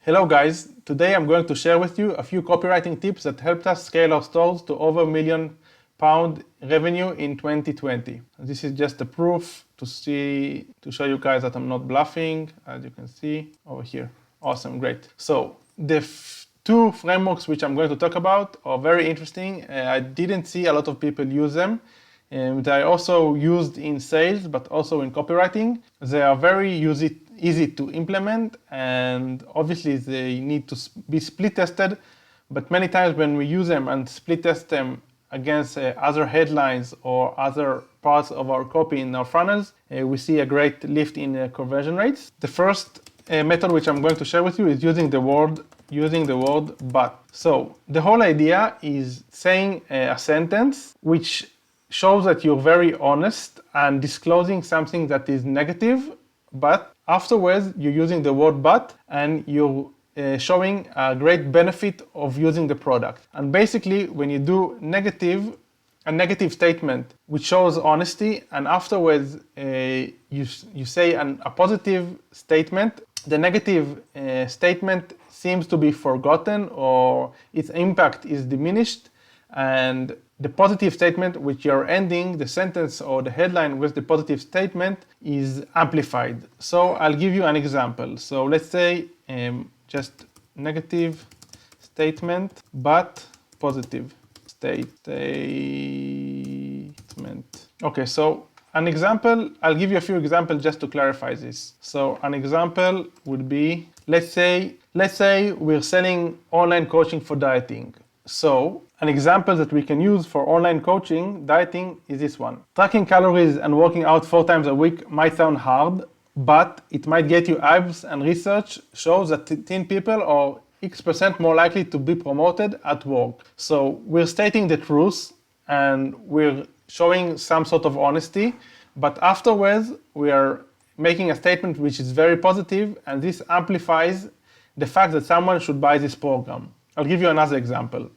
Hello guys, today I'm going to share with you a few copywriting tips that helped us scale our stores to over £1 million revenue in 2020. This is just a proof to show you guys that I'm not bluffing, as you can see over here. Awesome, great. So the two frameworks which I'm going to talk about are very interesting. I didn't see a lot of people use them. They are also used in sales, but also in copywriting. They are very easy to implement, and obviously they need to be split tested. But many times when we use them and split test them against other headlines or other parts of our copy in our funnels, we see a great lift in conversion rates. The first method which I'm going to share with you is using the word but. So the whole idea is saying a sentence which shows that you're very honest and disclosing something that is negative, but afterwards you're using the word but and you're showing a great benefit of using the product. And basically when you do a negative statement which shows honesty, and afterwards you say a positive statement, the negative statement seems to be forgotten or its impact is diminished, and the positive statement which you're ending the sentence or the headline with the positive statement is amplified. So I'll give you an example. So let's say just negative statement but positive statement. Okay, so an example, I'll give you a few examples just to clarify this. So an example would be, let's say we're selling online coaching for dieting. So an example that we can use for online coaching, dieting, is this one. Tracking calories and working out 4 times a week might sound hard, but it might get you abs, and research shows that thin people are X% more likely to be promoted at work. So we're stating the truth and we're showing some sort of honesty, but afterwards we are making a statement which is very positive, and this amplifies the fact that someone should buy this program. I'll give you another example.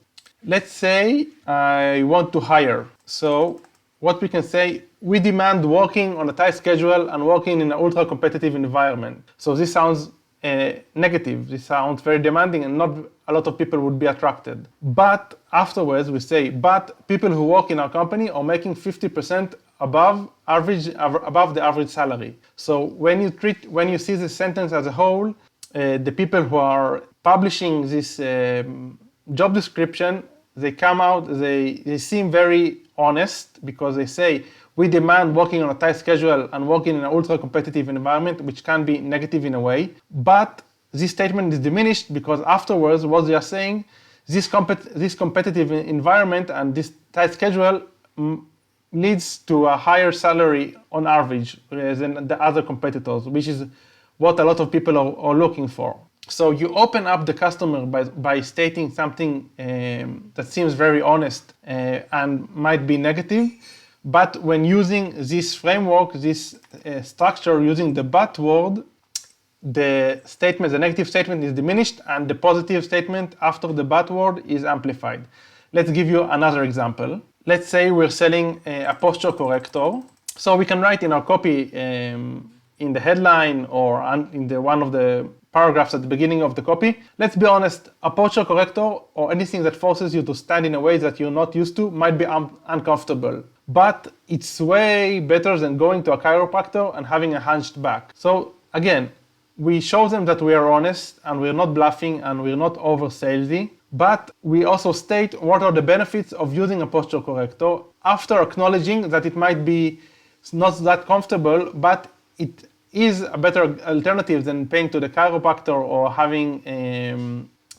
Let's say I want to hire. So what we can say, we demand working on a tight schedule and working in an ultra competitive environment. So this sounds negative. This sounds very demanding and not a lot of people would be attracted. But afterwards we say, but people who work in our company are making 50% above the average salary. So when you see this sentence as a whole, the people who are publishing this job description, they come out, they seem very honest, because they say, we demand working on a tight schedule and working in an ultra competitive environment, which can be negative in a way. But this statement is diminished because afterwards what they are saying, this competitive environment and this tight schedule leads to a higher salary on average than the other competitors, which is what a lot of people are looking for. So you open up the customer by stating something that seems very honest and might be negative. But when using this framework, this structure, using the but word, the negative statement is diminished and the positive statement after the but word is amplified. Let's give you another example. Let's say we're selling a posture corrector. So we can write in our copy in the headline or in one of the paragraphs at the beginning of the copy, let's be honest, a posture corrector or anything that forces you to stand in a way that you're not used to might be uncomfortable. But it's way better than going to a chiropractor and having a hunched back. So again, we show them that we are honest and we're not bluffing and we're not over salesy, but we also state what are the benefits of using a posture corrector after acknowledging that it might be not that comfortable, but it is a better alternative than paying to the chiropractor or having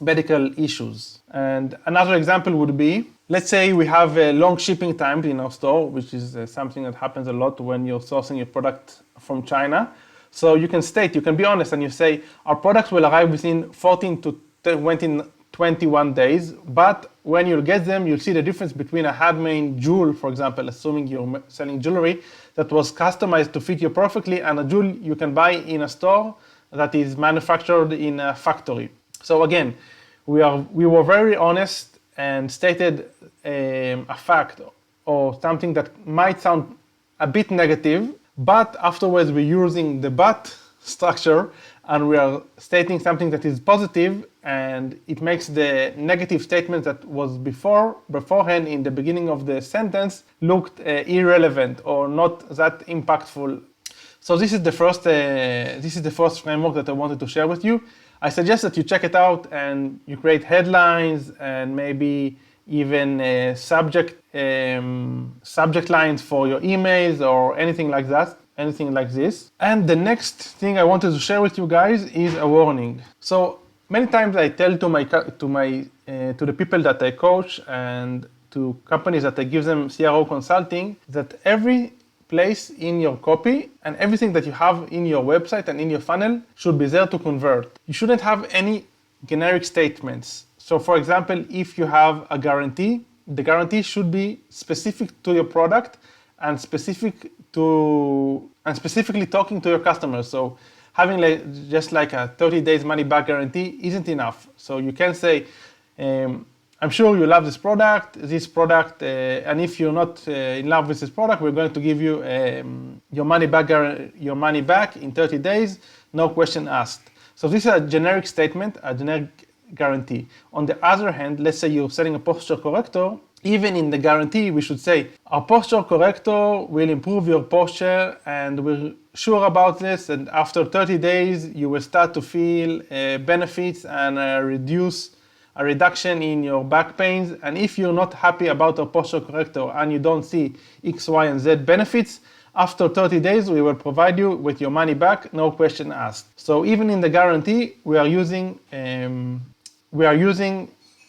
medical issues. And another example would be, let's say we have a long shipping time in our store, which is something that happens a lot when you're sourcing your product from China. So you can be honest and you say, our products will arrive within 14 to 21 days, but when you'll get them, you'll see the difference between a handmade jewel, for example, assuming you're selling jewelry, that was customized to fit you perfectly, and a jewel you can buy in a store that is manufactured in a factory. So again, we were very honest and stated a fact or something that might sound a bit negative, but afterwards we're using the but structure and we are stating something that is positive, and it makes the negative statement that was beforehand in the beginning of the sentence looked irrelevant or not that impactful. So this is the first framework that I wanted to share with you. I suggest that you check it out and you create headlines and maybe even subject lines for your emails or anything like that, anything like this. And the next thing I wanted to share with you guys is a warning. So many times I tell to the people that I coach and to companies that I give them CRO consulting that every place in your copy and everything that you have in your website and in your funnel should be there to convert. You shouldn't have any generic statements. So for example, if you have a guarantee, the guarantee should be specific to your product and specifically talking to your customers. So having just like a 30 days money back guarantee isn't enough. So you can say, I'm sure you love this product, and if you're not in love with this product, we're going to give you your money back in 30 days, no question asked. So this is a generic statement, a generic guarantee. On the other hand, let's say you're selling a posture corrector. Even in the guarantee, we should say, our posture corrector will improve your posture and we're sure about this. And after 30 days, you will start to feel benefits and a reduction in your back pains. And if you're not happy about our posture corrector and you don't see X, Y, and Z benefits, after 30 days, we will provide you with your money back, no question asked. So even in the guarantee, we are using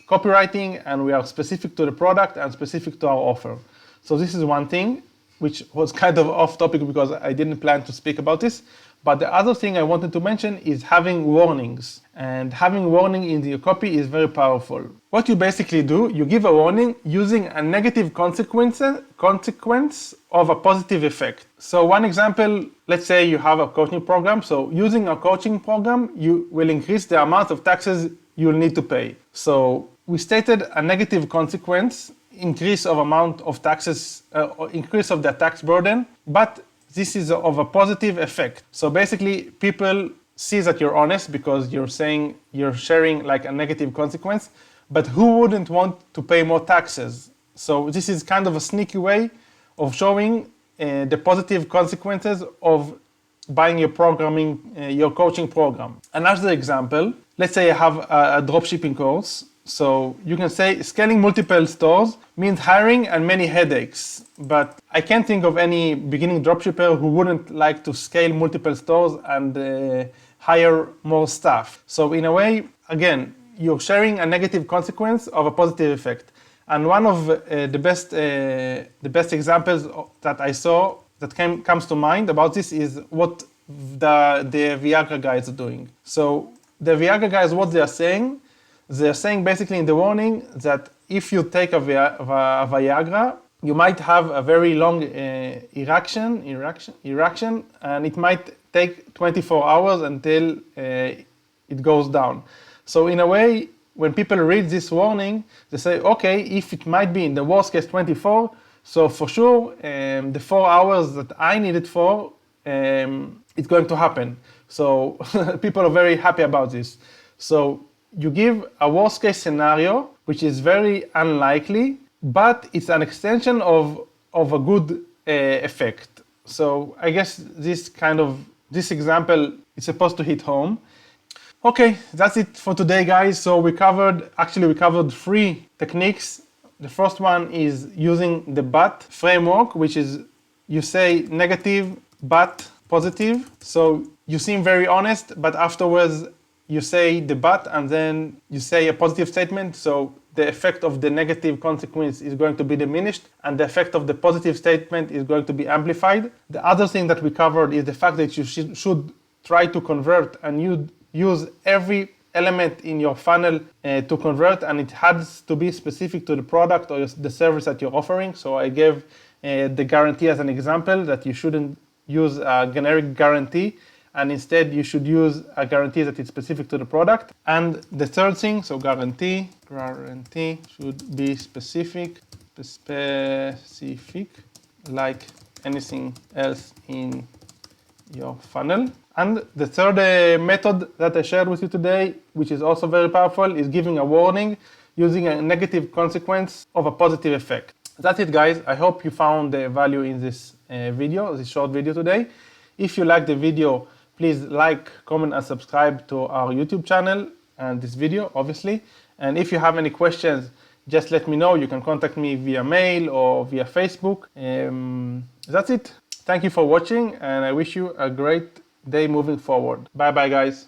copywriting and we are specific to the product and specific to our offer. So this is one thing, which was kind of off topic because I didn't plan to speak about this. But the other thing I wanted to mention is having warnings. And having warning in your copy is very powerful. What you basically do, you give a warning using a negative consequence of a positive effect. So one example, let's say you have a coaching program. So using a coaching program, you will increase the amount of taxes you'll need to pay. So we stated a negative consequence, increase of amount of taxes, increase of the tax burden, but this is of a positive effect. So basically people see that you're honest because you're sharing like a negative consequence, but who wouldn't want to pay more taxes? So this is kind of a sneaky way of showing the positive consequences of buying your coaching program. Another example, let's say I have a dropshipping course. So you can say scaling multiple stores means hiring and many headaches, but I can't think of any beginning dropshipper who wouldn't like to scale multiple stores and hire more staff. So in a way, again, you're sharing a negative consequence of a positive effect. And one of the best examples that I saw that comes to mind about this is what the Viagra guys are doing. So the Viagra guys, what they're saying basically in the warning that if you take a Viagra, you might have a very long erection, and it might take 24 hours until it goes down. So in a way, when people read this warning, they say, okay, if it might be in the worst case 24, so for sure, the 4 hours that I need it for, it's going to happen. So people are very happy about this. So you give a worst case scenario, which is very unlikely, but it's an extension of a good effect. So I guess this example is supposed to hit home. Okay, that's it for today, guys. So we covered 3 techniques. The first one is using the but framework, which is you say negative but positive. So you seem very honest, but afterwards you say the but and then you say a positive statement. So the effect of the negative consequence is going to be diminished and the effect of the positive statement is going to be amplified. The other thing that we covered is the fact that you should try to convert and you use every element in your funnel to convert, and it has to be specific to the product or the service that you're offering. So I gave the guarantee as an example, that you shouldn't use a generic guarantee, and instead you should use a guarantee that is specific to the product. And the third thing, so guarantee should be specific like anything else in your funnel. And the third method that I shared with you today, which is also very powerful, is giving a warning using a negative consequence of a positive effect. That's it, guys. I hope you found the value in this this short video today. If you like the video, please like, comment, and subscribe to our YouTube channel and this video, obviously. And if you have any questions, just let me know. You can contact me via mail or via Facebook. That's it. Thank you for watching, and I wish you a great day moving forward. Bye bye, guys.